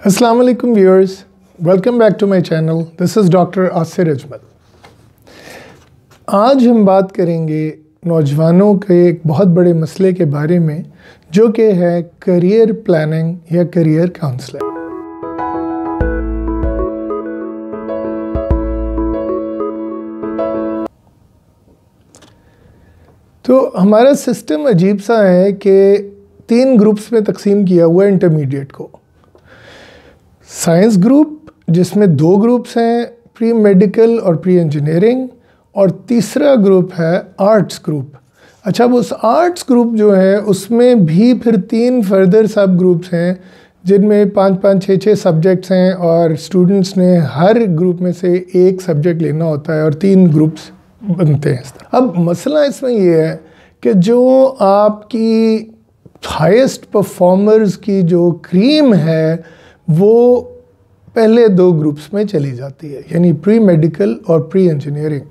Assalamu alaikum viewers, welcome back to my channel. This is Dr. Asir Ajmal. आज हम बात करेंगे नौजवानों के एक बहुत बड़े मसले के बारे में, जो कि है करियर प्लानिंग या करियर काउंसलिंग। तो हमारा सिस्टम अजीब सा है कि 3 ग्रुप्स में तकसीम किया हुआ है इंटरमीडिएट को। साइंस ग्रुप, जिसमें 2 ग्रुप्स हैं, प्री मेडिकल और प्री इंजीनियरिंग, और तीसरा ग्रुप है आर्ट्स ग्रुप। अच्छा, वो उस आर्ट्स ग्रुप जो है उसमें भी फिर 3 फर्दर सब ग्रुप्स हैं, जिनमें 5-5, 6-6 सब्जेक्ट्स हैं, और स्टूडेंट्स ने हर ग्रुप में से एक सब्जेक्ट लेना होता है और 3 ग्रुप्स बनते हैं। अब मसला इसमें ये है कि जो आपकी हाईएस्ट परफॉर्मर्स की जो क्रीम है वो पहले 2 ग्रुप्स में चली जाती है, यानी प्री मेडिकल और प्री इंजीनियरिंग,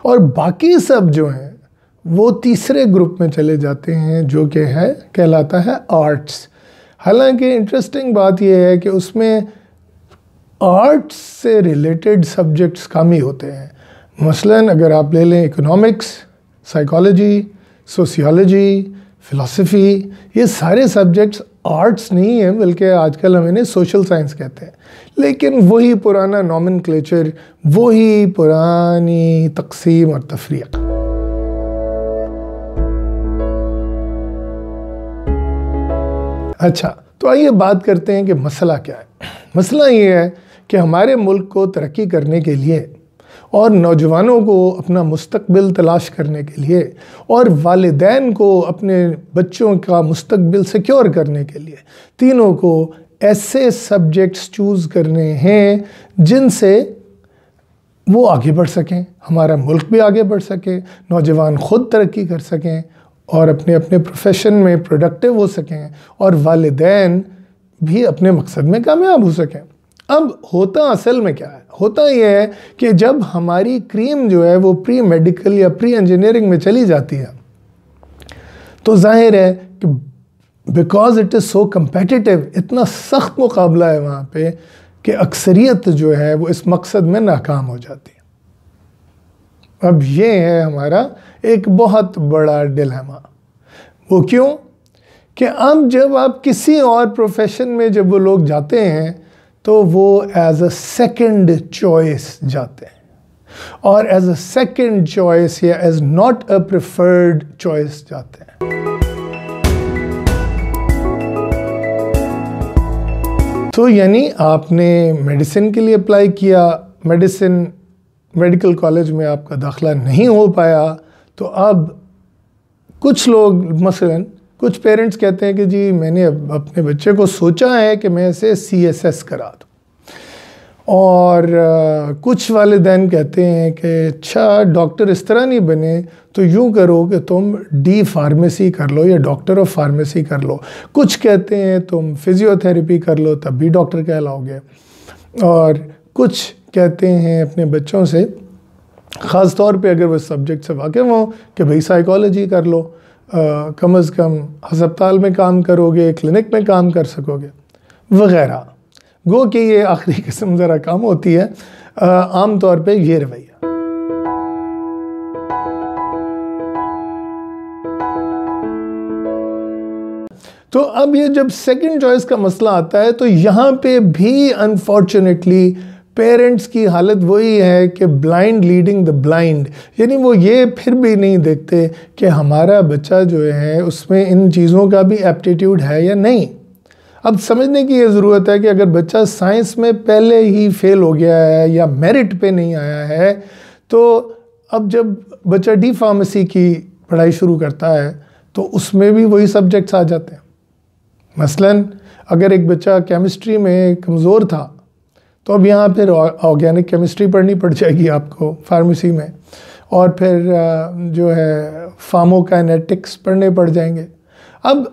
और बाकी सब जो हैं वो तीसरे ग्रुप में चले जाते हैं, जो कि है कहलाता है आर्ट्स। हालांकि इंटरेस्टिंग बात यह है कि उसमें आर्ट्स से रिलेटेड सब्जेक्ट्स कम ही होते हैं। मसलन अगर आप ले लें इकोनॉमिक्स, साइकोलॉजी, सोशियोलॉजी, फ़िलासफ़ी, ये सारे सब्जेक्ट्स आर्ट्स नहीं है, बल्कि आजकल हम इन्हें सोशल साइंस कहते हैं। लेकिन वही पुराना नॉमेनक्लेचर, वही पुरानी तकसीम और तफरीक। अच्छा, तो आइए बात करते हैं कि मसला क्या है। मसला ये है कि हमारे मुल्क को तरक्की करने के लिए और नौजवानों को अपना मुस्तकबिल तलाश करने के लिए और वालिदैन को अपने बच्चों का मुस्तकबिल सिक्योर करने के लिए तीनों को ऐसे सब्जेक्ट्स चूज़ करने हैं जिनसे वो आगे बढ़ सकें, हमारा मुल्क भी आगे बढ़ सके, नौजवान ख़ुद तरक्की कर सकें और अपने अपने प्रोफेशन में प्रोडक्टिव हो सकें, और वालिदैन भी अपने मकसद में कामयाब हो सकें। अब होता असल में क्या है? होता यह है कि जब हमारी क्रीम जो है वो प्री मेडिकल या प्री इंजीनियरिंग में चली जाती है, तो जाहिर है कि because it is so competitive, इतना सख्त मुकाबला है वहाँ पे कि अक्सरियत जो है वो इस मकसद में नाकाम हो जाती है। अब ये है हमारा एक बहुत बड़ा डिलेमा। वो क्यों? कि अब जब आप किसी और प्रोफेशन में जब वो लोग जाते हैं तो वो एज अ सेकंड चॉइस जाते हैं, और एज अ सेकंड चॉइस या as not a preferred choice जाते हैं। तो यानी आपने मेडिसिन के लिए अप्लाई किया, मेडिकल कॉलेज में आपका दाखिला नहीं हो पाया, तो अब कुछ लोग, मसलन कुछ पेरेंट्स कहते हैं कि जी मैंने अपने बच्चे को सोचा है कि मैं इसे CSS करा दूँ, और कुछ वालिदैन कहते हैं कि अच्छा डॉक्टर इस तरह नहीं बने तो यूँ करो कि तुम D फार्मेसी कर लो या डॉक्टर ऑफ फार्मेसी कर लो। कुछ कहते हैं तुम फिज़ियोथेरेपी कर लो तब भी डॉक्टर कहलाओगे, और कुछ कहते हैं अपने बच्चों से, ख़ास तौर पे अगर वो सब्जेक्ट से वाकिफ़ हो, कि भाई साइकोलॉजी कर लो, कम अज़ कम हस्पताल में काम करोगे, क्लिनिक में काम कर सकोगे, वग़ैरह। गो कि ये आखिरी किस्म ज़रा कम होती है, आम तौर पे ये रवैया। तो अब ये जब सेकंड चॉइस का मसला आता है, तो यहाँ पे भी अनफॉर्चुनेटली पेरेंट्स की हालत वही है कि ब्लाइंड लीडिंग द ब्लाइंड, यानी वो ये फिर भी नहीं देखते कि हमारा बच्चा जो है उसमें इन चीज़ों का भी एप्टीट्यूड है या नहीं। अब समझने की ये ज़रूरत है कि अगर बच्चा साइंस में पहले ही फेल हो गया है या मेरिट पे नहीं आया है, तो अब जब बच्चा D फार्मेसी की पढ़ाई शुरू करता है तो उसमें भी वही सब्जेक्ट्स आ जाते हैं। मसलन अगर एक बच्चा केमिस्ट्री में कमज़ोर था, तो अब यहाँ फिर ऑर्गेनिक केमिस्ट्री पढ़नी पड़ जाएगी आपको फार्मेसी में, और फिर जो है फार्मोकाइनेटिक्स पढ़ने पड़ जाएंगे। अब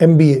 MBA۔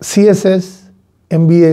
CSS، MBA،